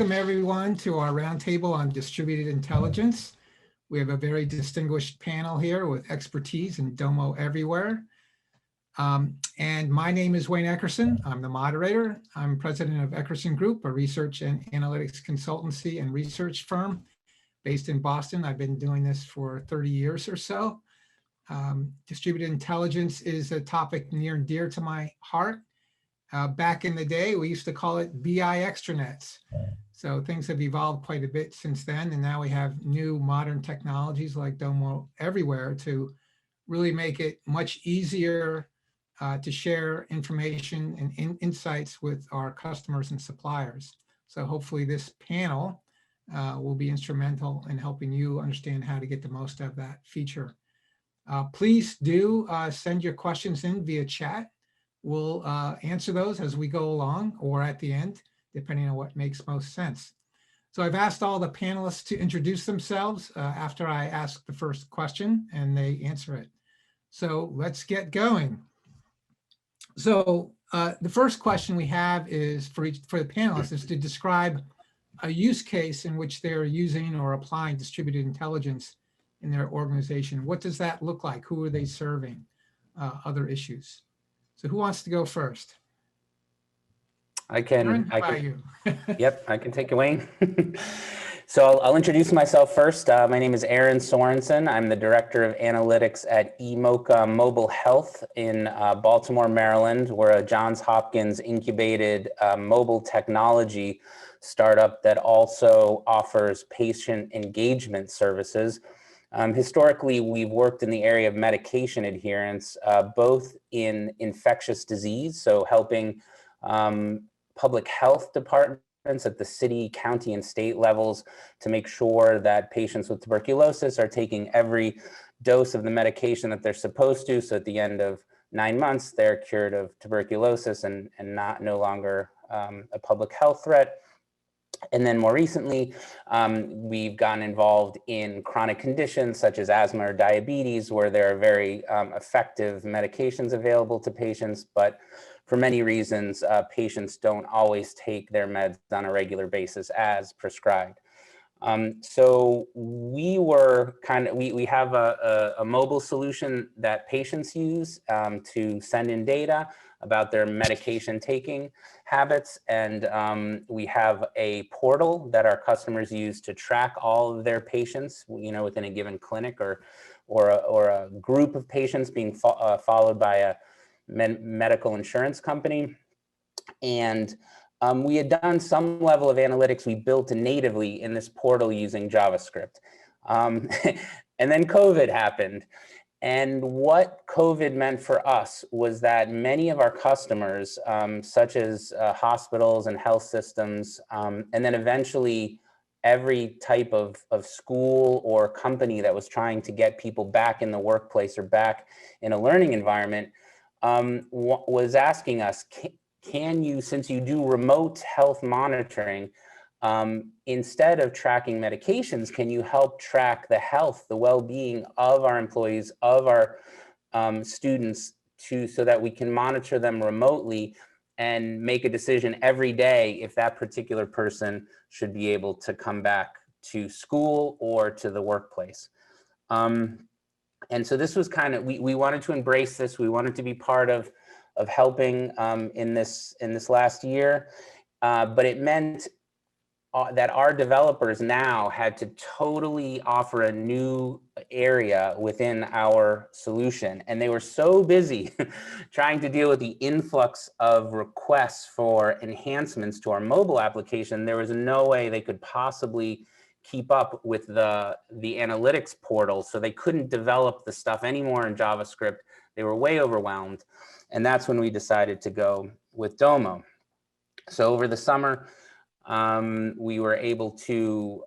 welcome everyone to our roundtable on distributed intelligence. We have a very distinguished panel here with expertise in Domo everywhere. And my name is Wayne Eckerson. I'm the moderator. I'm president of Eckerson Group, a research and analytics consultancy and research firm based in Boston. I've been doing this for 30 years or so. Distributed intelligence is a topic near and dear to my heart. Back in the day, we used to call it BI extranets. So things have evolved quite a bit since then. And now we have new modern technologies like Domo everywhere to really make it much easier to share information and insights with our customers and suppliers. So hopefully this panel will be instrumental in helping you understand how to get the most out of that feature. Please do send your questions in via chat. We'll answer those as we go along or at the end, depending on what makes most sense. So I've asked all the panelists to introduce themselves after I ask the first question and they answer it. So let's get going. So the first question we have is for the panelists is to describe a use case in which they're using or applying distributed intelligence in their organization. What does that look like? Who are they serving? Other issues. So who wants to go first? I can. Aaron, you? Yep, I can take it, Wayne. So I'll introduce myself first. My name is Aaron Sorensen. I'm the Director of Analytics at eMocha Mobile Health in Baltimore, Maryland. We're a Johns Hopkins incubated mobile technology startup that also offers patient engagement services. Historically, we've worked in the area of medication adherence, both in infectious disease, so helping public health departments at the city, county, and state levels to make sure that patients with tuberculosis are taking every dose of the medication that they're supposed to. So at the end of 9 months, they're cured of tuberculosis and no longer a public health threat. And then more recently, we've gotten involved in chronic conditions such as asthma or diabetes, where there are very effective medications available to patients, but for many reasons, patients don't always take their meds on a regular basis as prescribed. So we have a mobile solution that patients use to send in data about their medication taking habits. And we have a portal that our customers use to track all of their patients, within a given clinic or a group of patients being followed by a medical insurance company. And we had done some level of analytics. We built natively in this portal using JavaScript. And then COVID happened. And what COVID meant for us was that many of our customers, such as hospitals and health systems, and then eventually every type of school or company that was trying to get people back in the workplace or back in a learning environment, was asking us, can you, since you do remote health monitoring, instead of tracking medications, can you help track the health, the well-being of our employees, of our students, so that we can monitor them remotely and make a decision every day if that particular person should be able to come back to school or to the workplace. And so this was kind of, we wanted to embrace this. We wanted to be part of helping in this last year, but it meant that our developers now had to totally offer a new area within our solution. And they were so busy trying to deal with the influx of requests for enhancements to our mobile application, there was no way they could possibly keep up with the analytics portal. So they couldn't develop the stuff anymore in JavaScript. They were way overwhelmed. And that's when we decided to go with Domo. So over the summer, we were able to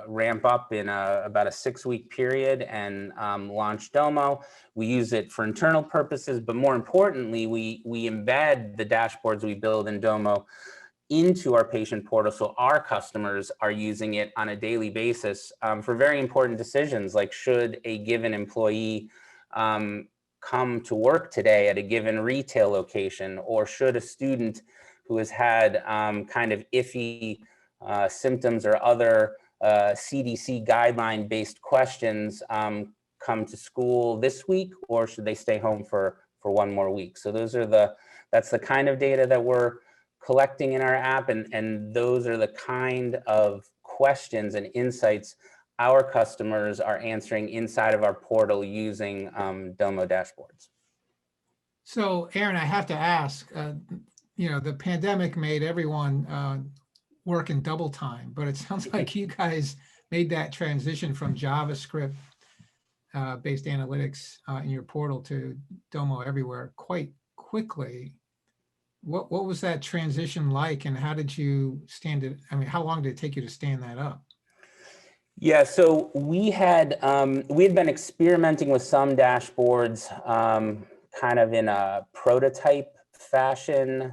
ramp up in about a 6-week period and launch Domo. We use it for internal purposes, but more importantly, we embed the dashboards we build in Domo into our patient portal, so our customers are using it on a daily basis for very important decisions, like should a given employee come to work today at a given retail location, or should a student who has had kind of iffy symptoms or other CDC guideline-based questions come to school this week, or should they stay home for one more week? So that's the kind of data that we're collecting in our app, and those are the kind of questions and insights our customers are answering inside of our portal using Domo dashboards. So Aaron, I have to ask, the pandemic made everyone work in double time, but it sounds like you guys made that transition from JavaScript based analytics in your portal to Domo Everywhere quite quickly. What was that transition like, and how did you stand it? I mean, how long did it take you to stand that up? Yeah, so we had been experimenting with some dashboards kind of in a prototype fashion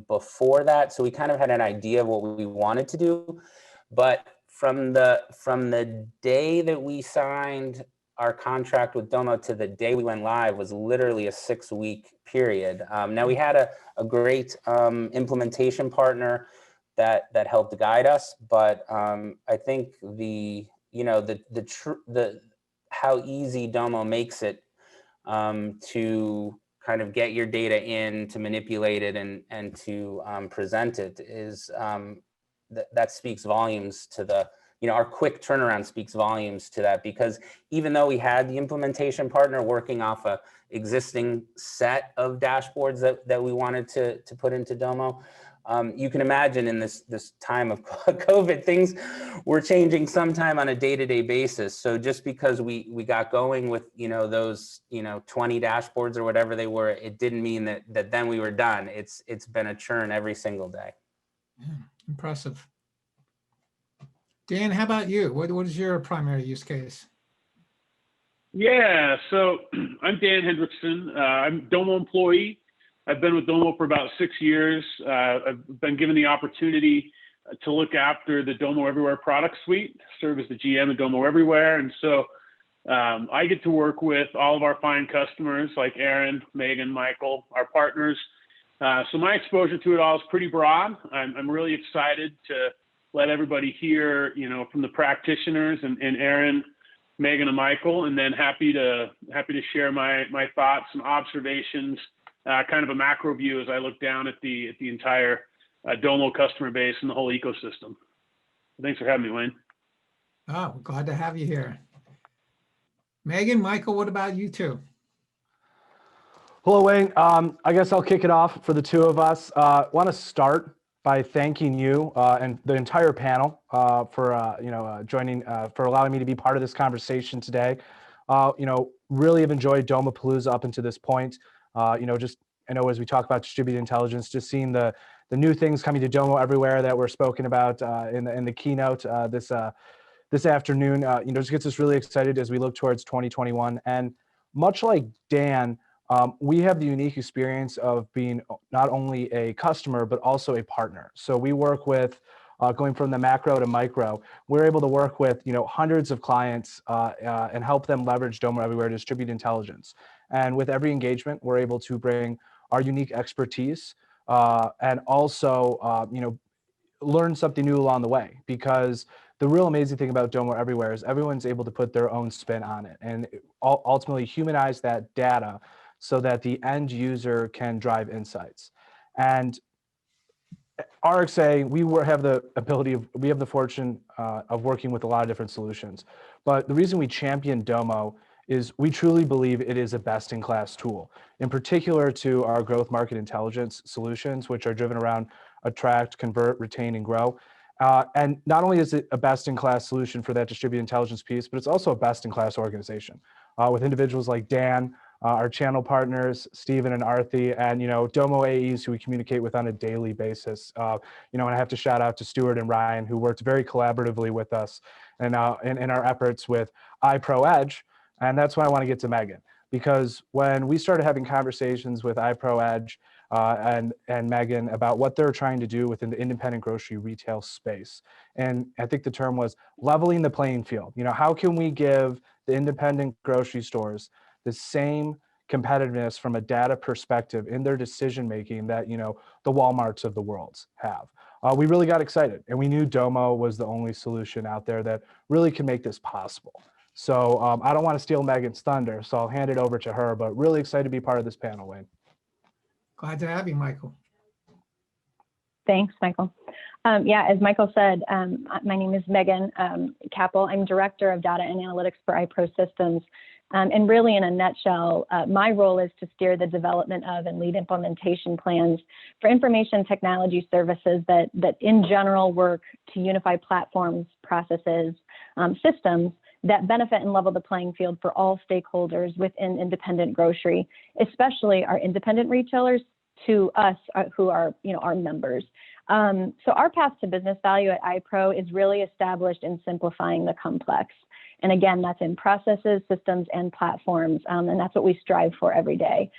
before that. So we kind of had an idea of what we wanted to do, but from the day that we signed our contract with Domo to the day we went live was literally a 6-week period. Now we had a great implementation partner that helped guide us, but I think how easy Domo makes it to kind of get your data in, to manipulate it, and to present it is that speaks volumes to our quick turnaround speaks volumes to that, because even though we had the implementation partner working off a existing set of dashboards that we wanted to put into Domo, you can imagine in this time of COVID, things were changing sometime on a day-to-day basis. So just because we got going with those 20 dashboards or whatever they were, it didn't mean that then we were done. It's been a churn every single day. Yeah, impressive. Dan, how about you? What is your primary use case? Yeah, so I'm Dan Hendrickson. I'm a Domo employee. I've been with Domo for about 6 years. I've been given the opportunity to look after the Domo Everywhere product suite, serve as the GM of Domo Everywhere. And so I get to work with all of our fine customers like Aaron, Megan, Michael, our partners. So my exposure to it all is pretty broad. I'm really excited to let everybody hear, from the practitioners and Aaron, Megan, and Michael, and then happy to share my thoughts and observations, kind of a macro view as I look down at the entire Domo customer base and the whole ecosystem. Thanks for having me, Wayne. Oh, glad to have you here. Megan, Michael, what about you two? Hello, Wayne. I guess I'll kick it off for the two of us. Want to start by thanking you and the entire panel for joining, for allowing me to be part of this conversation today. Really have enjoyed Domopalooza up until this point. I know as we talk about distributed intelligence, just seeing the new things coming to Domo Everywhere that were spoken about in the keynote this afternoon, just gets us really excited as we look towards 2021. And much like Dan, we have the unique experience of being not only a customer, but also a partner. So we work with, going from the macro to micro, we're able to work with hundreds of clients and help them leverage Domo Everywhere to distribute intelligence. And with every engagement, we're able to bring our unique expertise and also learn something new along the way, because the real amazing thing about Domo Everywhere is everyone's able to put their own spin on it and ultimately humanize that data so that the end user can drive insights. And RxA, we have the fortune of working with a lot of different solutions. But the reason we champion Domo is we truly believe it is a best-in-class tool, in particular to our growth market intelligence solutions, which are driven around attract, convert, retain, and grow. And not only is it a best-in-class solution for that distributed intelligence piece, but it's also a best-in-class organization with individuals like Dan, our channel partners, Stephen and Arthi, and Domo AEs who we communicate with on a daily basis. And I have to shout out to Stuart and Ryan, who worked very collaboratively with us and in our efforts with iPro Edge. And that's why I want to get to Megan, because when we started having conversations with iPro Edge and Megan about what they're trying to do within the independent grocery retail space, and I think the term was leveling the playing field. How can we give the independent grocery stores the same competitiveness from a data perspective in their decision making that the Walmarts of the world have? we really got excited, and we knew Domo was the only solution out there that really can make this possible. So I don't want to steal Megan's thunder, so I'll hand it over to her, but really excited to be part of this panel, Wayne. Glad to have you, Michael. Thanks, Michael. Yeah, as Michael said, my name is Megan Capel. I'm Director of Data and Analytics for iPro Systems. And really, in a nutshell, my role is to steer the development of and lead implementation plans for information technology services that in general work to unify platforms, processes, systems that benefit and level the playing field for all stakeholders within independent grocery, especially our independent retailers, to us who are our members. So our path to business value at iPro is really established in simplifying the complex. And again, that's in processes, systems, and platforms. And that's what we strive for every day.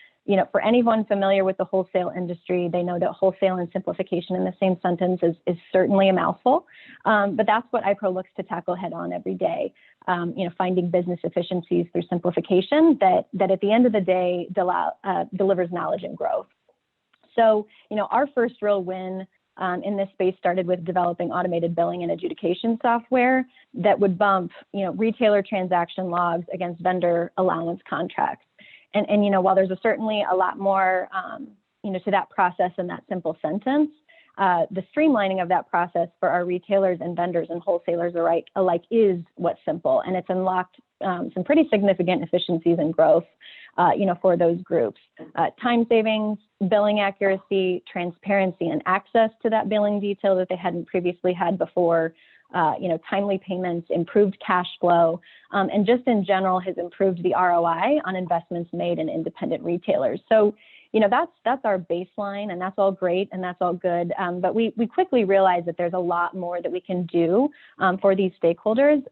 For anyone familiar with the wholesale industry, they know that wholesale and simplification in the same sentence is certainly a mouthful. But that's what iPro looks to tackle head on every day. Finding business efficiencies through simplification that at the end of the day delivers knowledge and growth. So, our first real win in this space started with developing automated billing and adjudication software that would bump, retailer transaction logs against vendor allowance contracts. And while there's certainly a lot more, to that process in that simple sentence, the streamlining of that process for our retailers and vendors and wholesalers alike is what's simple, and it's unlocked some pretty significant efficiencies and growth, for those groups. Time savings, billing accuracy, transparency, and access to that billing detail that they hadn't previously had before. Timely payments, improved cash flow, and just in general has improved the ROI on investments made in independent retailers. So, that's our baseline, and that's all great and that's all good. But we quickly realized that there's a lot more that we can do for these stakeholders,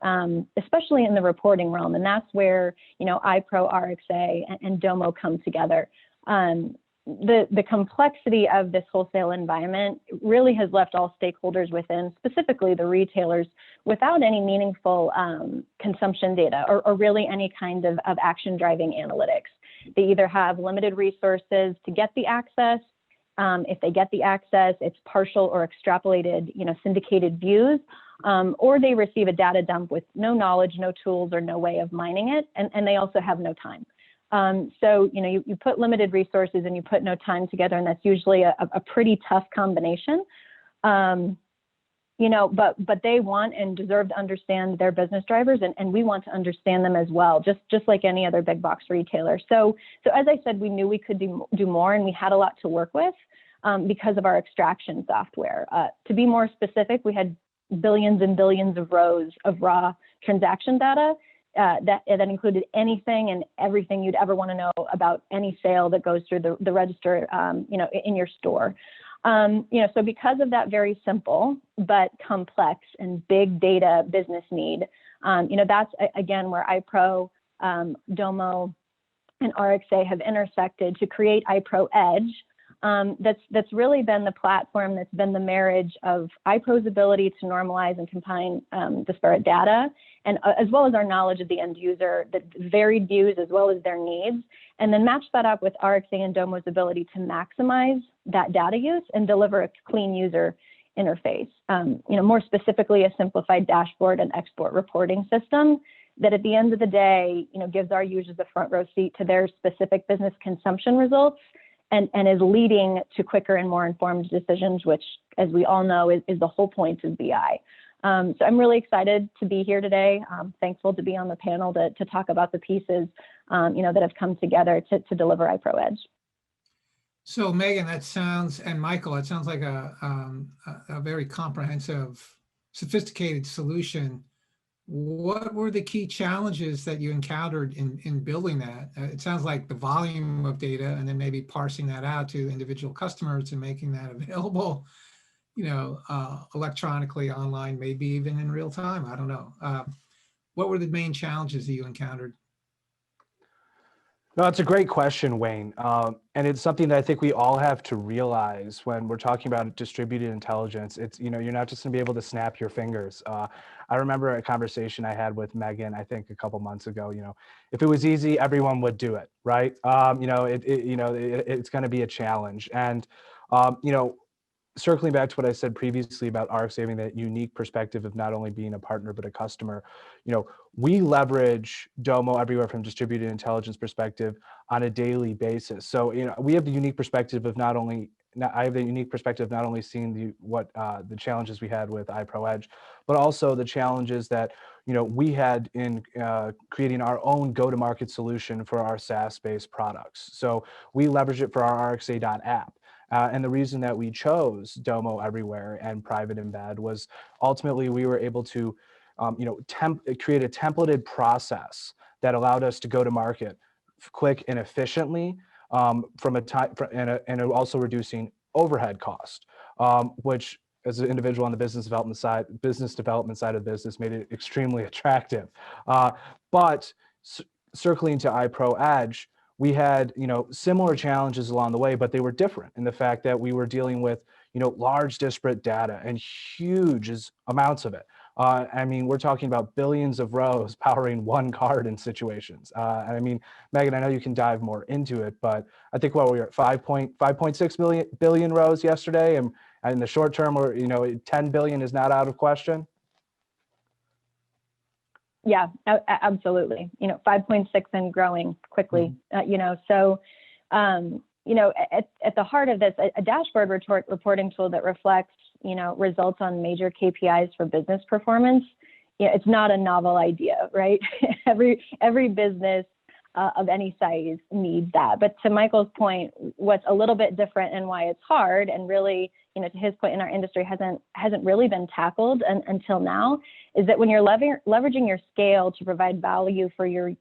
especially in the reporting realm. And that's where, iPro, RxA, and Domo come together. The complexity of this wholesale environment really has left all stakeholders within, specifically the retailers, without any meaningful consumption data or really any kind of action driving analytics. They either have limited resources to get the access. If they get the access, it's partial or extrapolated, syndicated views, or they receive a data dump with no knowledge, no tools, or no way of mining it, and they also have no time. So, you put limited resources and you put no time together, and that's usually a pretty tough combination. But they want and deserve to understand their business drivers, and we want to understand them as well, just like any other big box retailer. So as I said, we knew we could do more, and we had a lot to work with because of our extraction software. To be more specific, we had billions and billions of rows of raw transaction data that included anything and everything you'd ever want to know about any sale that goes through the register, in your store. So because of that very simple but complex and big data business need, that's again where iPro, Domo, and RxA have intersected to create iPro Edge. That's really been the platform that's been the marriage of iPro's ability to normalize and combine disparate data, and as well as our knowledge of the end user, the varied views as well as their needs, and then match that up with RxA and Domo's ability to maximize that data use and deliver a clean user interface. More specifically, a simplified dashboard and export reporting system that at the end of the day, gives our users a front row seat to their specific business consumption results and is leading to quicker and more informed decisions, which, as we all know, is the whole point of BI. So I'm really excited to be here today. I'm thankful to be on the panel to talk about the pieces, that have come together to deliver iPro Edge. So Megan, and Michael, it sounds like a very comprehensive, sophisticated solution. What were the key challenges that you encountered in building that? It sounds like the volume of data and then maybe parsing that out to individual customers and making that available, electronically, online, maybe even in real time. I don't know. What were the main challenges that you encountered? No, it's a great question, Wayne. And it's something that I think we all have to realize when we're talking about distributed intelligence. It's, you're not just gonna be able to snap your fingers. I remember a conversation I had with Megan, I think a couple months ago, if it was easy, everyone would do it, right? It's gonna be a challenge. And, circling back to what I said previously about RX having that unique perspective of not only being a partner, but a customer, we leverage Domo everywhere from distributed intelligence perspective on a daily basis. So, we have the unique perspective of I have the unique perspective of not only seeing the challenges we had with iPro Edge, but also the challenges that we had in creating our own go-to-market solution for our SaaS-based products. So we leverage it for our RxA.app. And the reason that we chose Domo Everywhere and Private Embed was ultimately we were able to, create a templated process that allowed us to go to market quick and efficiently, and also reducing overhead cost, which as an individual on the business development side of the business made it extremely attractive. But circling to iPro Edge, we had, similar challenges along the way, but they were different in the fact that we were dealing with, large disparate data and huge amounts of it. We're talking about billions of rows powering one card in situations. Megan, I know you can dive more into it, but I think we were at 5.6 billion rows yesterday, and in the short term, 10 billion is not out of question. Yeah, absolutely. 5.6 and growing quickly. At the heart of this, a dashboard reporting tool that reflects, results on major KPIs for business performance. It's not a novel idea, right? every business of any size needs that. But to Michael's point, what's a little bit different and why it's hard, and really, to his point, in our industry hasn't really been tackled until now, is that when you're leveraging your scale to provide value for your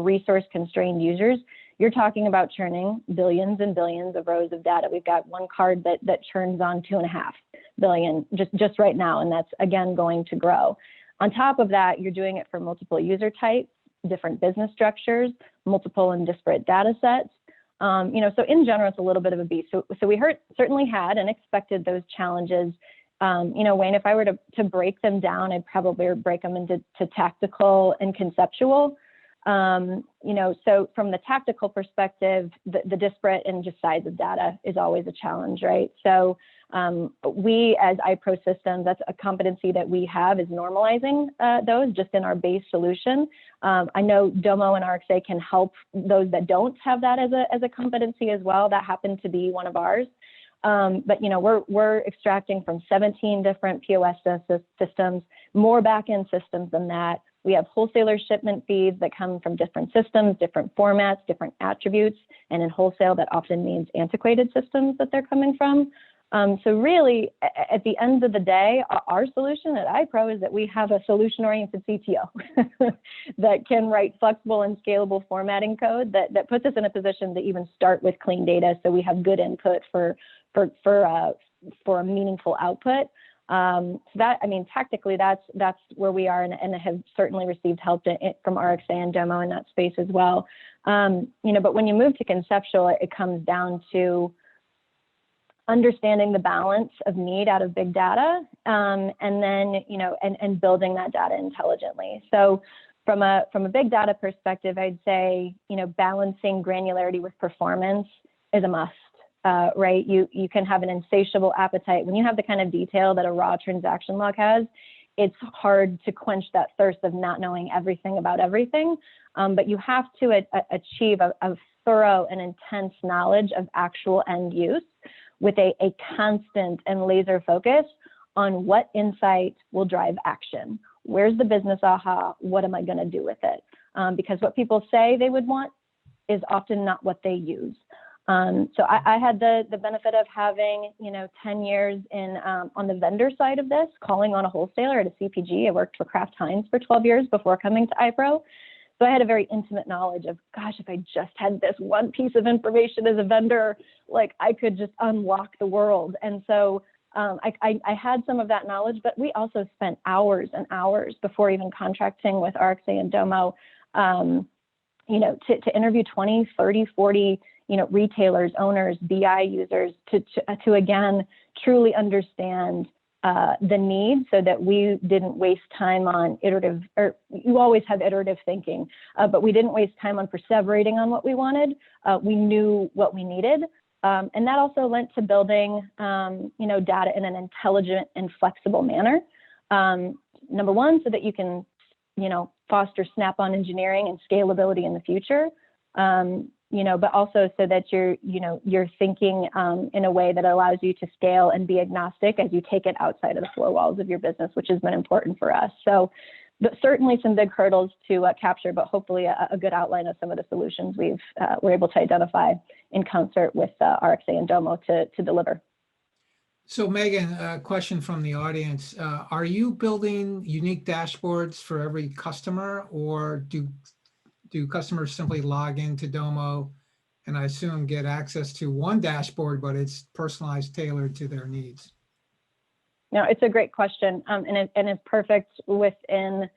resource constrained users, you're talking about churning billions and billions of rows of data. We've got one card that churns on 2.5 billion just right now, and that's again going to grow. On top of that, you're doing it for multiple user types, different business structures, multiple and disparate data sets. So in general, it's a little bit of a beast. So we certainly had and expected those challenges. Wayne, if I were to break them down, I'd probably break them into tactical and conceptual. So from the tactical perspective, the disparate and just size of data is always a challenge, right? So we as iPro systems, that's a competency that we have, is normalizing those just in our base solution. I know Domo and RxA can help those that don't have that as a competency as well. That happened to be one of ours. But we're extracting from 17 different POS systems, more backend systems than that. We have wholesaler shipment feeds that come from different systems, different formats, different attributes, and in wholesale that often means antiquated systems that they're coming from. So really, at the end of the day, our solution at iPro is that we have a solution-oriented CTO that can write flexible and scalable formatting code that puts us in a position to even start with clean data, so we have good input for a meaningful output. So that, tactically, that's where we are, and have certainly received help from RxA and Domo in that space as well. But when you move to conceptual, it comes down to understanding the balance of need out of big data, and then, and building that data intelligently. So from a big data perspective, I'd say, balancing granularity with performance is a must. Right? You can have an insatiable appetite. When you have the kind of detail that a raw transaction log has, it's hard to quench that thirst of not knowing everything about everything. But you have to achieve a thorough and intense knowledge of actual end use with a constant and laser focus on what insight will drive action. Where's the business aha? What am I going to do with it? Because what people say they would want is often not what they use. So I had the benefit of having, 10 years on the vendor side of this, calling on a wholesaler at a CPG. I worked for Kraft Heinz for 12 years before coming to iPro. So I had a very intimate knowledge of, gosh, if I just had this one piece of information as a vendor, like I could just unlock the world. And so I had some of that knowledge, but we also spent hours and hours before even contracting with RxA and Domo, to interview 20, 30, 40 retailers, owners, BI users to again, truly understand the need, so that we didn't waste time on iterative, or you always have iterative thinking, but we didn't waste time on perseverating on what we wanted. We knew what we needed. And that also lent to building, data in an intelligent and flexible manner. Number one, so that you can, foster snap-on engineering and scalability in the future. But also so that you're thinking in a way that allows you to scale and be agnostic as you take it outside of the four walls of your business, which has been important for us. So certainly some big hurdles to capture, but hopefully a good outline of some of the solutions we're able to identify in concert with RxA and Domo to deliver. So Megan, a question from the audience. Are you building unique dashboards for every customer, or do customers simply log into Domo and I assume get access to one dashboard, but it's personalized, tailored to their needs? No, it's a great question, and it's perfect within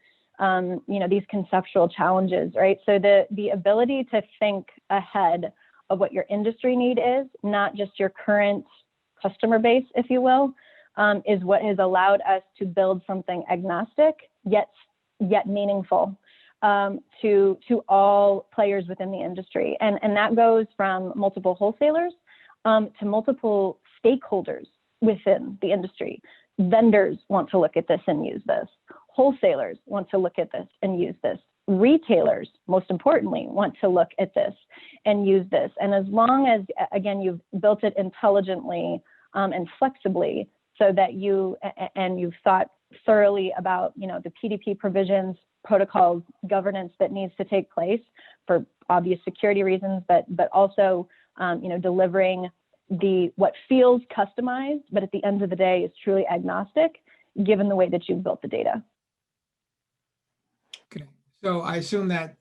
these conceptual challenges, right? So the ability to think ahead of what your industry need is, not just your current customer base, if you will, is what has allowed us to build something agnostic yet meaningful to all players within the industry, and that goes from multiple wholesalers to multiple stakeholders within the industry. Vendors want to look at this and use this. Wholesalers want to look at this and use this. Retailers, most importantly, want to look at this and use this. And as long as, again, you've built it intelligently and flexibly, so that you've thought thoroughly about, the PDP provisions, protocols, governance that needs to take place for obvious security reasons, but also, delivering what feels customized, but at the end of the day is truly agnostic, given the way that you've built the data. Okay, so I assume that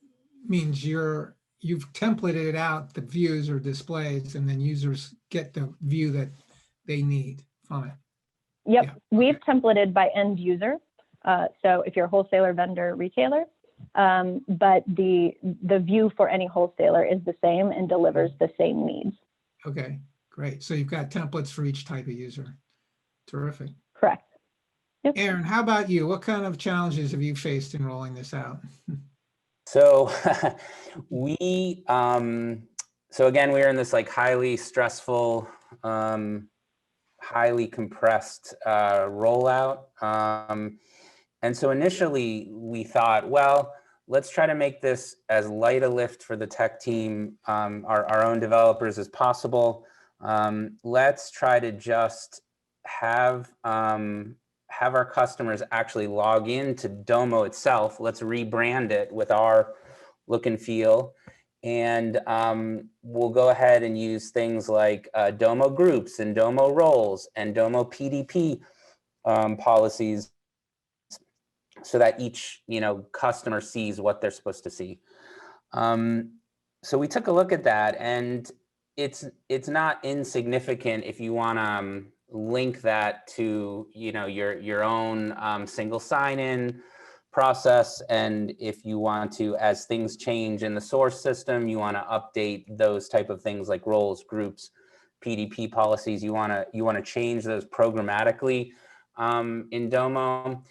means you've templated out the views or displays, and then users get the view that they need from it. Yep, Yeah, we've okay. templated by end user. So if you're a wholesaler, vendor, retailer, but the view for any wholesaler is the same and delivers the same needs. Okay, great. So you've got templates for each type of user. Terrific. Correct. Yep. Aaron, how about you? What kind of challenges have you faced in rolling this out? So so again, we were in this like highly stressful, highly compressed rollout. And so initially we thought, well, let's try to make this as light a lift for the tech team, our own developers as possible. Let's try to just have our customers actually log into Domo itself. Let's rebrand it with our look and feel. And we'll go ahead and use things like Domo groups and Domo roles and Domo PDP policies, so that each customer sees what they're supposed to see. So we took a look at that, and it's not insignificant if you want to link that to your own single sign-in process, and if you want to, as things change in the source system, you want to update those type of things like roles, groups, PDP policies. You want to change those programmatically in Domo.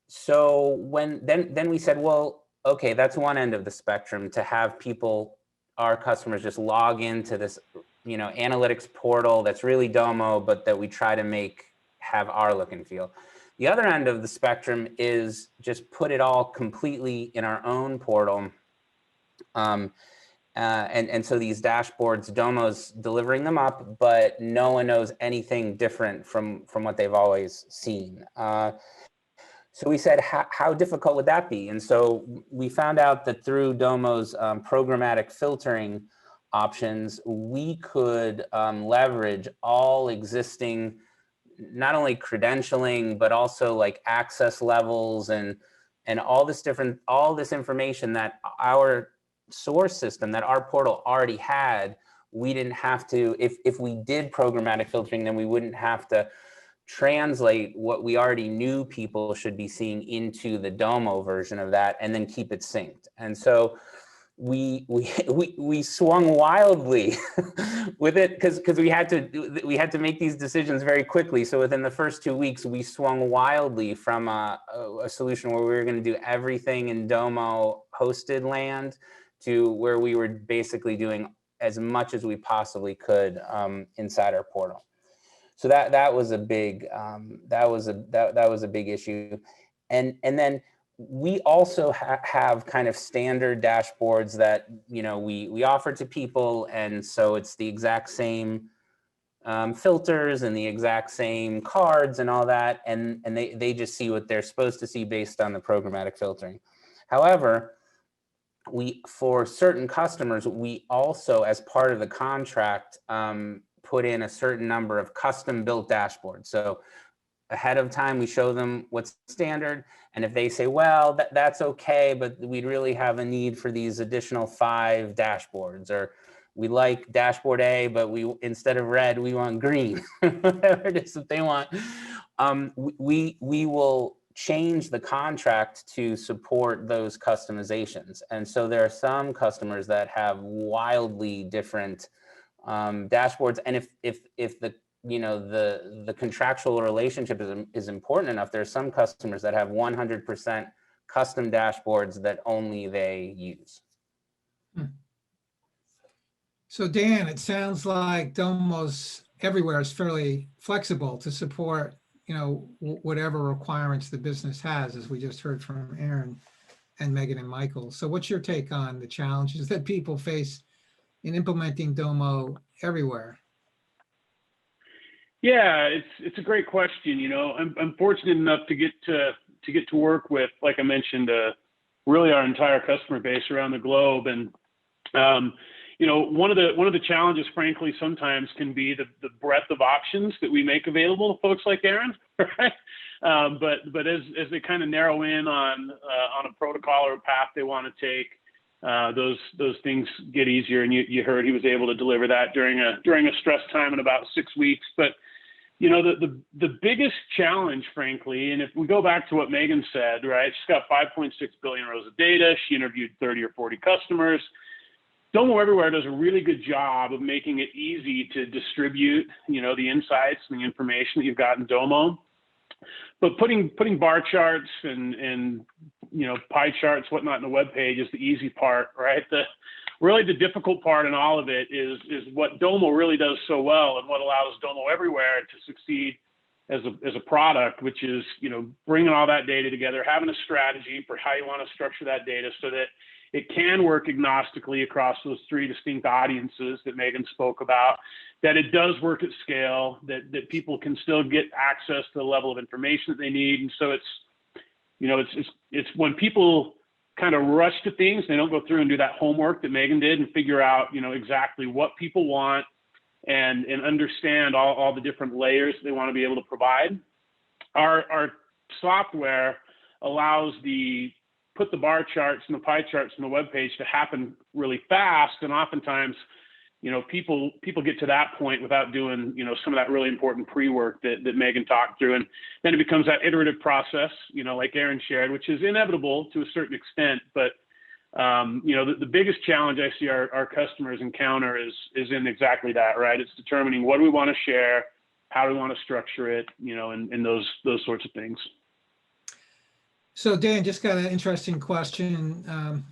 So then we said, well, okay, that's one end of the spectrum, to have people, our customers, just log into this analytics portal that's really Domo, but that we try to have our look and feel. The other end of the spectrum is just put it all completely in our own portal. And so these dashboards, Domo's delivering them up, but no one knows anything different from what they've always seen. So we said, how difficult would that be? And so we found out that through Domo's programmatic filtering options, we could leverage all existing, not only credentialing, but also like access levels and all this information that our source system, that our portal already had. We didn't have to, if we did programmatic filtering, then we wouldn't have to translate what we already knew people should be seeing into the Domo version of that, and then keep it synced. And so we swung wildly with it, because we had to make these decisions very quickly. So within the first 2 weeks, we swung wildly from a solution where we were going to do everything in Domo hosted land to where we were basically doing as much as we possibly could inside our portal. So that was a big that was a big issue, and then we also have kind of standard dashboards that we offer to people, and so it's the exact same filters and the exact same cards and all that, and they just see what they're supposed to see based on the programmatic filtering. However, for certain customers, we also, as part of the contract, put in a certain number of custom built dashboards. So ahead of time, we show them what's standard. And if they say, well, that's okay, but we'd really have a need for these additional 5 dashboards, or we like dashboard A, but instead of red, we want green, whatever it is that they want, we will change the contract to support those customizations. And so there are some customers that have wildly different dashboards, and if the contractual relationship is important enough, there's some customers that have 100% custom dashboards that only they use. So Dan, it sounds like Domo's everywhere is fairly flexible to support whatever requirements the business has, as we just heard from Aaron and Megan and Michael. So what's your take on the challenges that people face in implementing Domo everywhere? Yeah, it's a great question. I'm fortunate enough to get to work with, like I mentioned, really our entire customer base around the globe. And one of the challenges, frankly, sometimes can be the breadth of options that we make available to folks like Aaron, right? But as they kind of narrow in on a protocol or a path they want to take, those things get easier. And you heard he was able to deliver that during a stress time in about 6 weeks. But the biggest challenge, frankly, and if we go back to what Megan said, right? She's got 5.6 billion rows of data. She interviewed 30 or 40 customers. Domo Everywhere does a really good job of making it easy to distribute, the insights and the information that you've got in Domo. But putting bar charts and pie charts, whatnot, in the web page is the easy part, right? Really the difficult part in all of it is what Domo really does so well, and what allows Domo Everywhere to succeed as a product, which is bringing all that data together, having a strategy for how you want to structure that data so that it can work agnostically across those 3 distinct audiences that Megan spoke about, that it does work at scale, that people can still get access to the level of information that they need. And so it's when people kind of rush to things, they don't go through and do that homework that Megan did and figure out, exactly what people want and understand all the different layers they want to be able to provide. Our software allows put the bar charts and the pie charts on the web page to happen really fast. And oftentimes, people get to that point without doing, some of that really important pre-work that Megan talked through. And then it becomes that iterative process, like Aaron shared, which is inevitable to a certain extent. But, the biggest challenge I see our customers encounter is in exactly that, right? It's determining what do we want to share, how do we want to structure it, and those sorts of things. So Dan, just got an interesting question.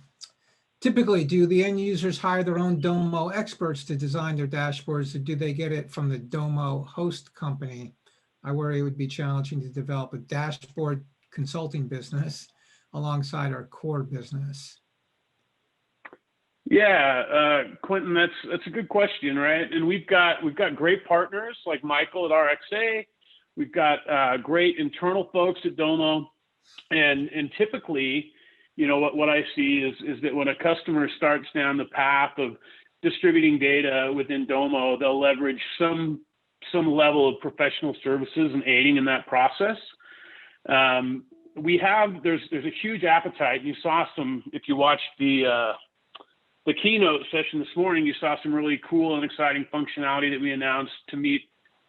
Typically, do the end users hire their own Domo experts to design their dashboards, or do they get it from the Domo host company? I worry it would be challenging to develop a dashboard consulting business alongside our core business. Yeah, Quentin, that's a good question, right? And we've got great partners like Michael at RXA. We've got great internal folks at Domo. And typically, what I see is that when a customer starts down the path of distributing data within Domo, they'll leverage some level of professional services and aiding in that process. There's a huge appetite. You saw if you watched the keynote session this morning, you saw some really cool and exciting functionality that we announced to meet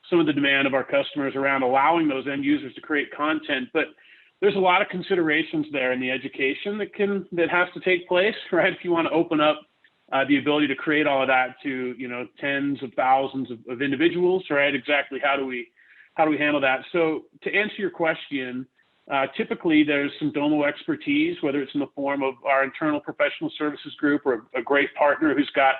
some of the demand of our customers around allowing those end users to create content. But there's a lot of considerations there in the education that has to take place, right? If you want to open up the ability to create all of that to tens of thousands of individuals, right? Exactly how do we handle that? So to answer your question, typically there's some Domo expertise, whether it's in the form of our internal professional services group or a great partner who's got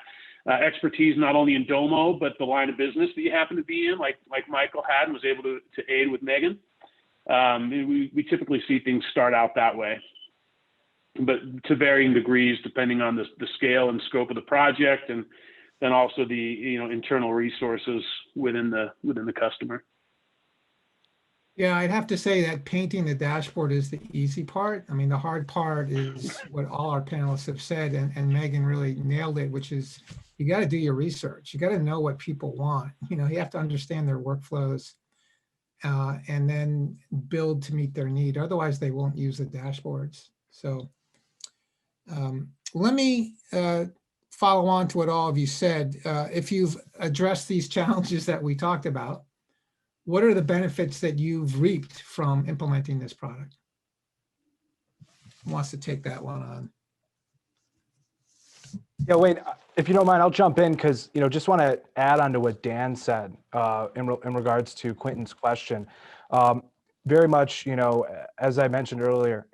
expertise not only in Domo, but the line of business that you happen to be in, like Michael had and was able to aid with Megan. We typically see things start out that way, but to varying degrees depending on the scale and scope of the project, and then also the internal resources within the customer. Yeah, I'd have to say that painting the dashboard is the easy part. I mean, the hard part is what all our panelists have said, and Megan really nailed it, which is you got to do your research. You got to know what people want. You have to understand their workflows and then build to meet their need. Otherwise, they won't use the dashboards. So let me follow on to what all of you said. If you've addressed these challenges that we talked about, what are the benefits that you've reaped from implementing this product? Who wants to take that one on? Yeah, Wayne, if you don't mind, I'll jump in because, just want to add on to what Dan said in regards to Quentin's question. Very much, as I mentioned earlier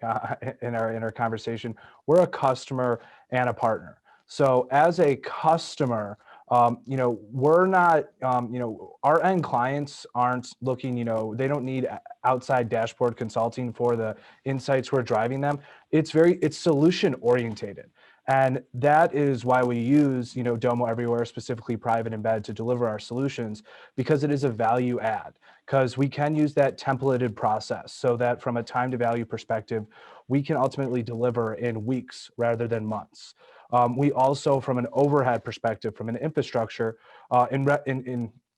in our conversation, we're a customer and a partner. So as a customer, we're not, our end clients aren't looking, they don't need outside dashboard consulting for the insights we're driving them. It's solution orientated. And that is why we use, Domo Everywhere, specifically private embed, to deliver our solutions, because it is a value add, because we can use that templated process so that from a time to value perspective, we can ultimately deliver in weeks rather than months. We also, from an overhead perspective, from an infrastructure,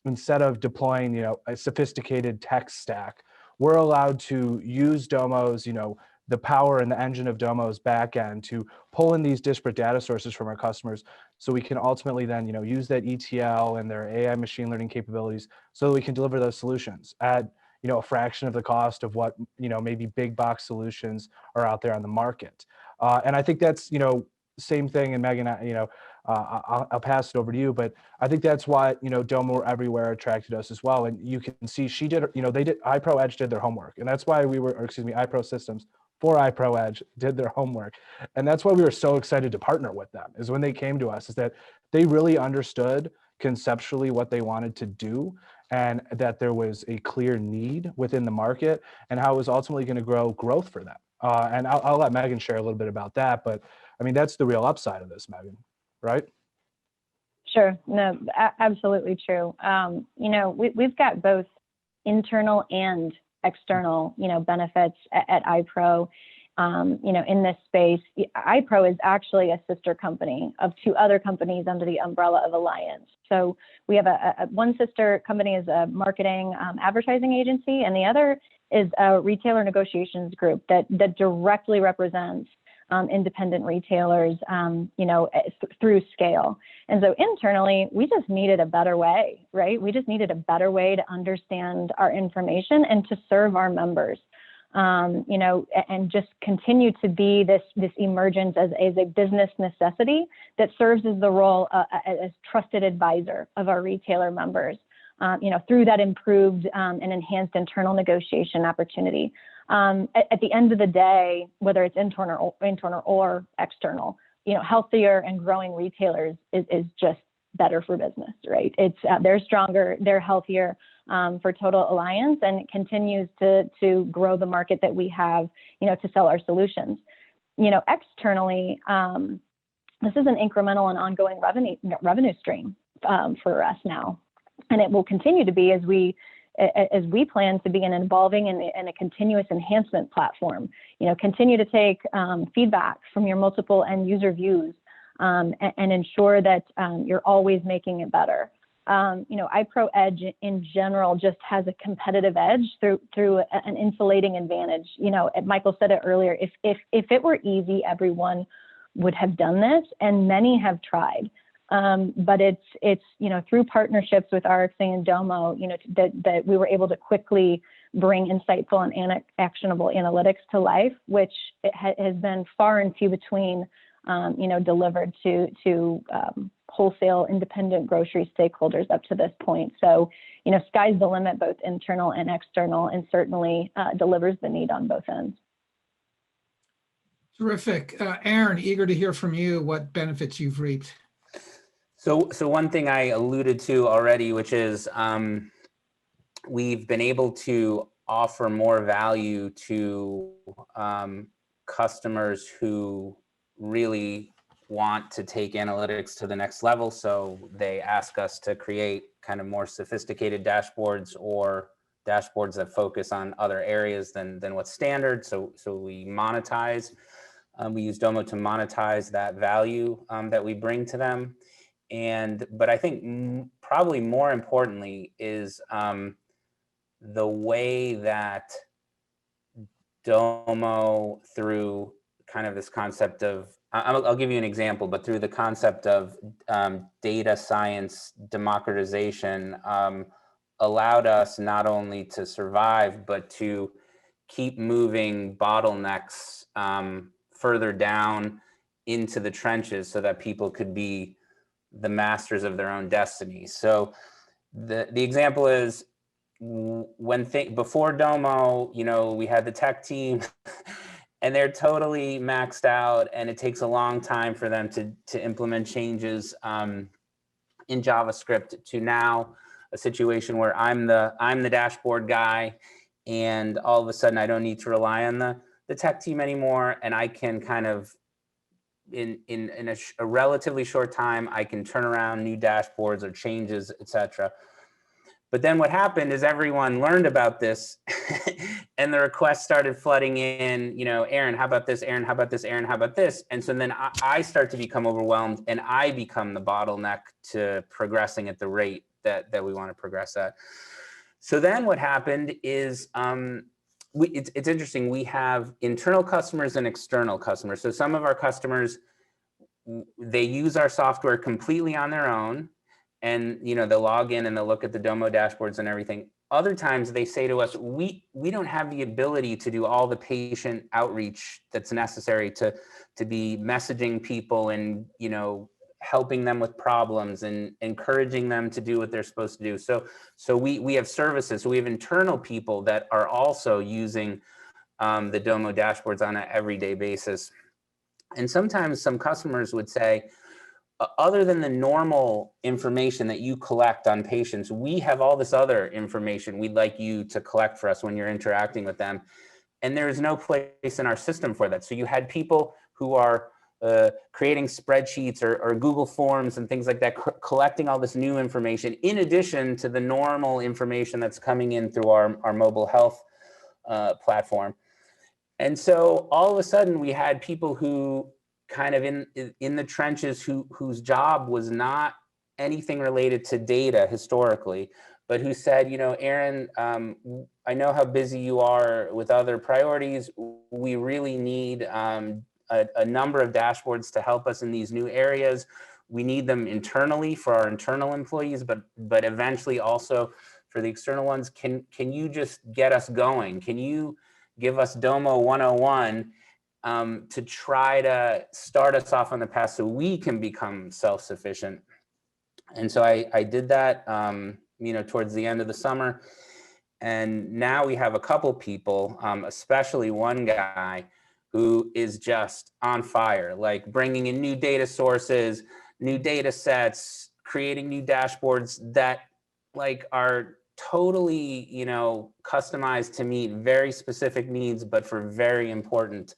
instead of deploying, a sophisticated tech stack, we're allowed to use Domo's, the power and the engine of Domo's backend to pull in these disparate data sources from our customers, so we can ultimately then, use that ETL and their AI machine learning capabilities, so that we can deliver those solutions at, a fraction of the cost of what, maybe big box solutions are out there on the market. And I think that's, same thing. And Megan, I'll pass it over to you, but I think that's why, Domo Everywhere attracted us as well. And you can see she did, iPro Edge did their homework, and that's why iPro Systems for iPro Edge did their homework. And that's why we were so excited to partner with them, is when they came to us, is that they really understood conceptually what they wanted to do, and that there was a clear need within the market, and how it was ultimately going to grow growth for them. And I'll let Megan share a little bit about that, but I mean, that's the real upside of this, Megan, right? Sure. No, absolutely true. We've got both internal and external, benefits at iPro. In this space, iPro is actually a sister company of two other companies under the umbrella of Alliance. So we have one sister company is a marketing advertising agency, and the other is a retailer negotiations group that directly represents independent retailers, through scale. And so internally, we just needed a better way, right? We just needed a better way to understand our information and to serve our members, and just continue to be this emergence as a business necessity that serves as the role as trusted advisor of our retailer members, through that improved and enhanced internal negotiation opportunity. At the end of the day, whether it's internal or external, healthier and growing retailers is just better for business, right? They're stronger, they're healthier for total Alliance, and it continues to grow the market that we have, to sell our solutions. Externally, this is an incremental and ongoing revenue stream for us now, and it will continue to be as we plan to be an evolving and a continuous enhancement platform. Continue to take feedback from your multiple end user views, and ensure that you're always making it better. iPro Edge in general just has a competitive edge through an insulating advantage. Michael said it earlier, if it were easy, everyone would have done this, and many have tried. But it's through partnerships with RxA and Domo, that we were able to quickly bring insightful and actionable analytics to life, which has been far and few between, delivered to wholesale independent grocery stakeholders up to this point. So, sky's the limit, both internal and external, and certainly delivers the need on both ends. Terrific. Aaron, eager to hear from you what benefits you've reaped. So one thing I alluded to already, which is we've been able to offer more value to customers who really want to take analytics to the next level. So they ask us to create kind of more sophisticated dashboards or dashboards that focus on other areas than what's standard. So we monetize. We use Domo to monetize that value that we bring to them. But I think probably more importantly is the way that Domo, through kind of this concept of, I'll give you an example, but through the concept of data science democratization, allowed us not only to survive, but to keep moving bottlenecks further down into the trenches so that people could be the masters of their own destiny. So the example is before Domo, we had the tech team and they're totally maxed out and it takes a long time for them to implement changes in JavaScript, to now a situation where I'm the dashboard guy and all of a sudden I don't need to rely on the tech team anymore, and I can kind of in a relatively short time I can turn around new dashboards or changes, etc. But then what happened is everyone learned about this and the requests started flooding in, Aaron, how about this? Aaron, how about this? Aaron, how about this? And so then I start to become overwhelmed and I become the bottleneck to progressing at the rate that we want to progress at. So then what happened is, it's interesting, we have internal customers and external customers. So some of our customers, they use our software completely on their own, and they'll log in and they'll look at the Domo dashboards and everything. Other times they say to us, we don't have the ability to do all the patient outreach that's necessary to be messaging people and helping them with problems and encouraging them to do what they're supposed to do. So we have services. So we have internal people that are also using the Domo dashboards on an everyday basis. And sometimes some customers would say, other than the normal information that you collect on patients, we have all this other information we'd like you to collect for us when you're interacting with them. And there is no place in our system for that. So you had people who are creating spreadsheets or Google Forms and things like that, collecting all this new information in addition to the normal information that's coming in through our mobile health platform. And so all of a sudden we had people who kind of in the trenches whose job was not anything related to data historically, but who said, Aaron, I know how busy you are with other priorities. We really need a number of dashboards to help us in these new areas. We need them internally for our internal employees, but eventually also for the external ones. Can you just get us going? Can you give us Domo 101 to try to start us off on the path so we can become self-sufficient? And so I did that, towards the end of the summer. And now we have a couple people, especially one guy who is just on fire, like bringing in new data sources, new data sets, creating new dashboards that are totally, customized to meet very specific needs, but for very important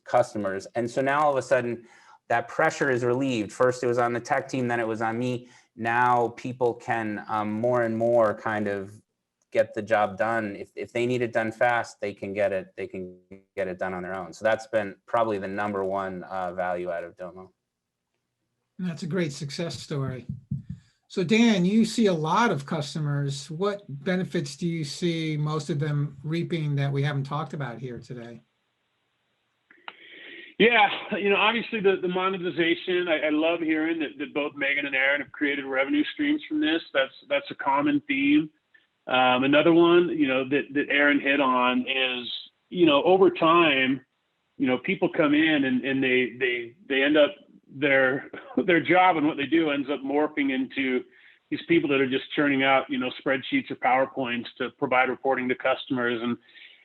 customers. And so now all of a sudden that pressure is relieved. First it was on the tech team, then it was on me. Now people can more and more kind of get the job done. If they need it done fast, they can get it done on their own. So that's been probably the number one value out of Domo. That's a great success story. So Dan, you see a lot of customers. What benefits do you see most of them reaping that we haven't talked about here today? Yeah, obviously the monetization, I love hearing that both Megan and Aaron have created revenue streams from this. That's a common theme. Another one, that Aaron hit on is, over time, people come in and they end up their job and what they do ends up morphing into these people that are just churning out, spreadsheets or PowerPoints to provide reporting to customers.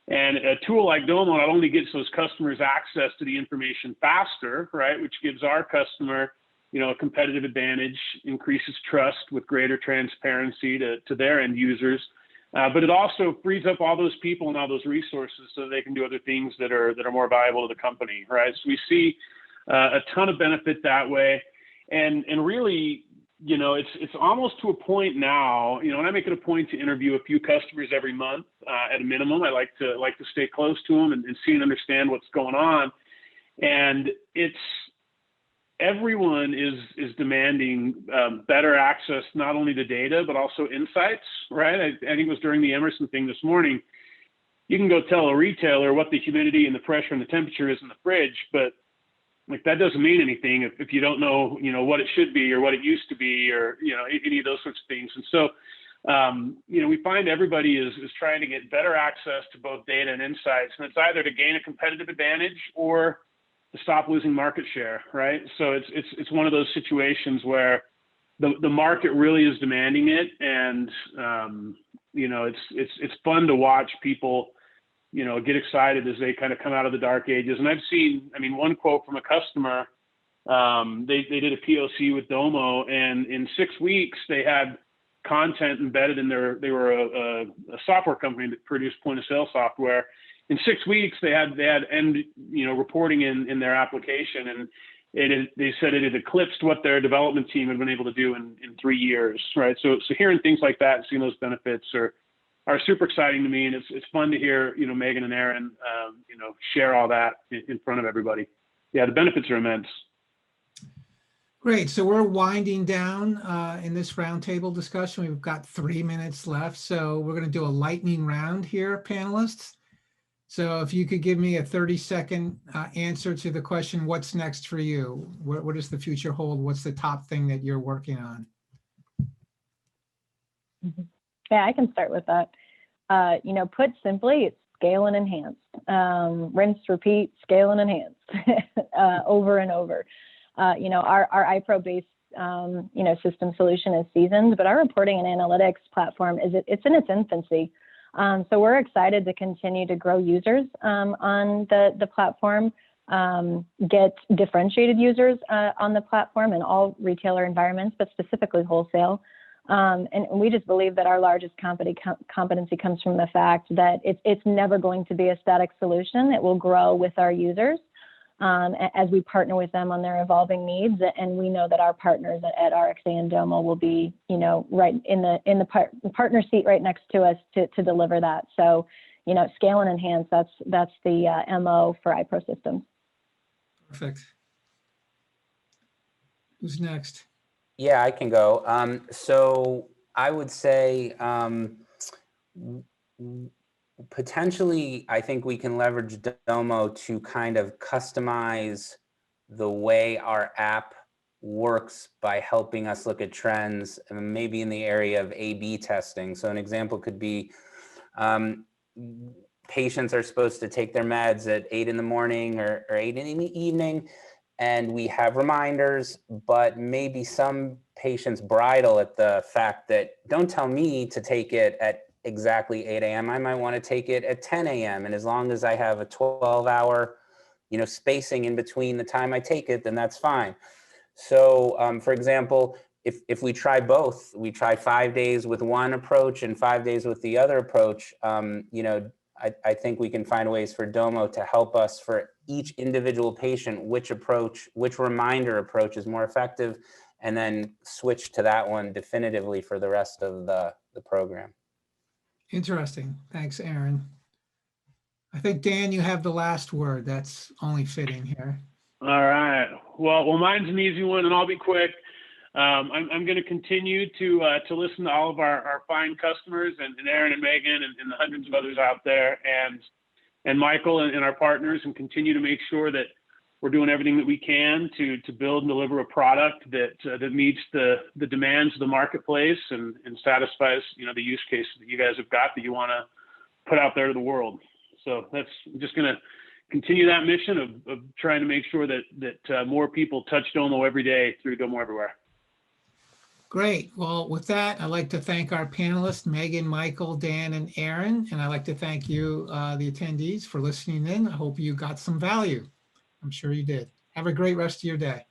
And a tool like Domo not only gets those customers access to the information faster, right, which gives our customer a competitive advantage, increases trust with greater transparency to their end users. But it also frees up all those people and all those resources so they can do other things that are more valuable to the company, right? So we see a ton of benefit that way. And really, it's almost to a point now, and I make it a point to interview a few customers every month at a minimum. I like to stay close to them and see and understand what's going on. And everyone is demanding better access, not only to data, but also insights, right? I think it was during the Emerson thing this morning. You can go tell a retailer what the humidity and the pressure and the temperature is in the fridge, but like that doesn't mean anything if you don't know, what it should be or what it used to be or, any of those sorts of things. And so, we find everybody is trying to get better access to both data and insights, and it's either to gain a competitive advantage or to stop losing market share, right? So it's one of those situations where the market really is demanding it, and it's fun to watch people get excited as they kind of come out of the dark ages. And I've seen, one quote from a customer, they did a POC with Domo, and in 6 weeks they had content embedded in they were a software company that produced point of sale software. In 6 weeks they had end reporting in their application, and they said it had eclipsed what their development team had been able to do in 3 years, right? So hearing things like that and seeing those benefits are super exciting to me, and it's fun to hear Megan and Aaron share all that in front of everybody. Yeah, the benefits are immense. Great. So we're winding down in this roundtable discussion. We've got 3 minutes left, so we're going to do a lightning round here, panelists. So if you could give me a 30-second answer to the question, what's next for you? What does the future hold? What's the top thing that you're working on? Yeah, I can start with that. Put simply, it's scale and enhance. Rinse, repeat, scale and enhance over and over. Our iPro-based, system solution is seasoned, but our reporting and analytics platform it's in its infancy. So we're excited to continue to grow users on the platform, get differentiated users on the platform in all retailer environments, but specifically wholesale. And we just believe that our largest competency comes from the fact that it's never going to be a static solution. It will grow with our users as we partner with them on their evolving needs. And we know that our partners at RXA and Domo will be, right in the partner seat right next to us to deliver that. So, scale and enhance, that's the MO for iPro systems. Perfect. Who's next? Yeah, I can go. So I would say potentially, I think we can leverage Domo to kind of customize the way our app works by helping us look at trends, and maybe in the area of A/B testing. So an example could be patients are supposed to take their meds at 8 in the morning or 8 in the evening. And we have reminders, but maybe some patients bridle at the fact that don't tell me to take it at exactly 8 a.m. I might want to take it at 10 a.m. And as long as I have a 12-hour, spacing in between the time I take it, then that's fine. So, for example, if we try both, we try 5 days with one approach and 5 days with the other approach, I think we can find ways for Domo to help us for each individual patient, which reminder approach is more effective, and then switch to that one definitively for the rest of the program. Interesting. Thanks, Aaron. I think, Dan, you have the last word. That's only fitting here. All right. Well, mine's an easy one, and I'll be quick. I'm going to continue to listen to all of our fine customers and Aaron and Megan and the hundreds of others out there, and Michael and our partners, and continue to make sure that we're doing everything that we can to build and deliver a product that meets the demands of the marketplace and satisfies the use cases that you guys have got that you want to put out there to the world. So I'm just going to continue that mission of trying to make sure that more people touch Domo every day through Domo Everywhere. Great. Well, with that, I'd like to thank our panelists, Megan, Michael, Dan, and Aaron. And I'd like to thank you, the attendees, for listening in. I hope you got some value. I'm sure you did. Have a great rest of your day.